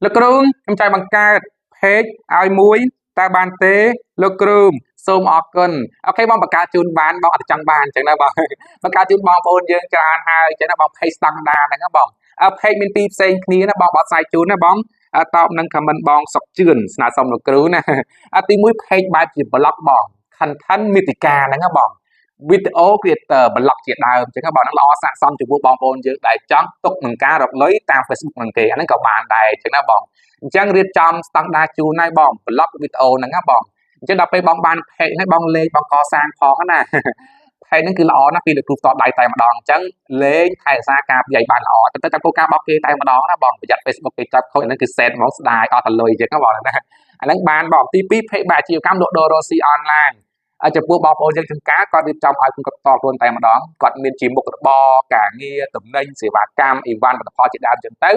លោកគ្រូខ្ញុំចង់បង្កើត page ឲ្យមួយតើបានទេលោកគ្រូសូមអរគុណអូខេបងបង្កើតជូនបានបងអត់ចង់បានអញ្ចឹងណាបងបង្កើតជូនបងប្អូនយើងច្រើនហើយអញ្ចឹងណាបង page ស្តង់ដារហ្នឹងណាបងpage មានពីរផ្សេងគ្នាណាបងបត់ផ្សាយជូនណាបងតបនឹង comment បងសុកជឿនស្នើសុំលោកគ្រូណាទី1 page បែបជា blog បង content មាតិកាហ្នឹងណាបង video creator blog ជាដើមអញ្ចឹងបងហ្នឹងល្អស័ក្តិសមចំពោះបងប្អូនយើងដែលចង់ទុកនឹងការរកលុយតាម Facebook ហ្នឹងគេអាហ្នឹងក៏បានដែរអញ្ចឹងណាបងអញ្ចឹងរៀបចំស្តង់ដារជូនហើយបង blog video ហ្នឹងណាបងអញ្ចឹងដល់ពេលបងបាន page ហើយបងលេខបងកសាងផងណា page ហ្នឹងគឺល្អណាស់ពីលោកគ្រូផ្ទាល់ដៃតែម្ដងអញ្ចឹងលេងថែរក្សាការប្រយ័ត្នបានល្អតែតាមគោលការណ៍របស់គេតែម្ដងណាបងប្រយ័ត្ន Facebook គេចាប់ខូចអាហ្នឹងគឺ set ហ្មងស្ដាយអត់តលុយអញ្ចឹងណាបងណាអាហ្នឹងបានបងទី2 page បែបអាជីវកម្មលក់ដូររស់ស៊ីអនឡាញចំពោះបងប្អូនយើងចំការគាត់រៀបចំឲ្យគាត់តខ្លួនតែម្ដងគាត់មានជាមុខរបរការងារតំណែងសេវាកម្មអីវ៉ាន់ផលិតផលជាដើមចឹងទៅ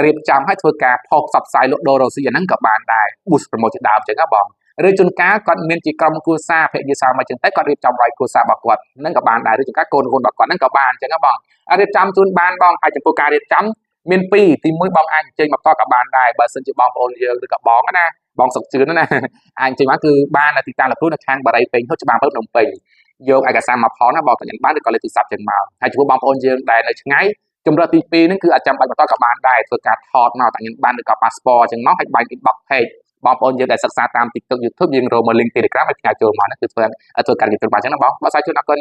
រៀបចំឲ្យធ្វើការផុសផ្សព្វផ្សាយលក់ដូររស់ស៊ីអាហ្នឹងក៏បានដែរ boost promote ជាដើមចឹងណាបងឬជួនកាលគាត់មានជាក្រុមគ្រួសារភរិយាស្វាមីចឹងទៅគាត់រៀបចំឲ្យគ្រួសាររបស់គាត់ហ្នឹងក៏បានដែរឬជួនកាលកូនរបស់គាត់ហ្នឹងក៏បានចឹងណាបងរៀបចំជូនបានបងហើយចំពោះការរៀបចំមាន2ទី1បងអាចអញ្ជើញមកតក៏បានដែរបើសិនជាបងប្អូនយើងឬក៏បងណាបងសុកជឿនណាអាចអញ្ជើញមកគឺបាននៅទីតាំងលោកគ្រូនៅខាងបារីពេញហុចច្បារភ្នំពេញយកឯកសារមកផលណាបងតែញ៉ាំបានឬក៏លេខទូរស័ព្ទចឹងមកហើយចំពោះបងប្អូនយើងដែលនៅឆ្ងាយជំរឿនទី2ហ្នឹងគឺអាចចាំបាច់បន្តក៏បានដែរធ្វើការថតមកតែញ៉ាំបានឬក៏ passport ចឹងមកហើយបាញ់ inbox page បងប្អូនយើងដែលសិក្សាតាម TikTok YouTube យើងរកមក link Telegram ឲ្យផ្ញើចូលមកហ្នឹងគឺធ្វើការរៀបចំបានចឹងណាបងបើស្អីជូនអរគុណ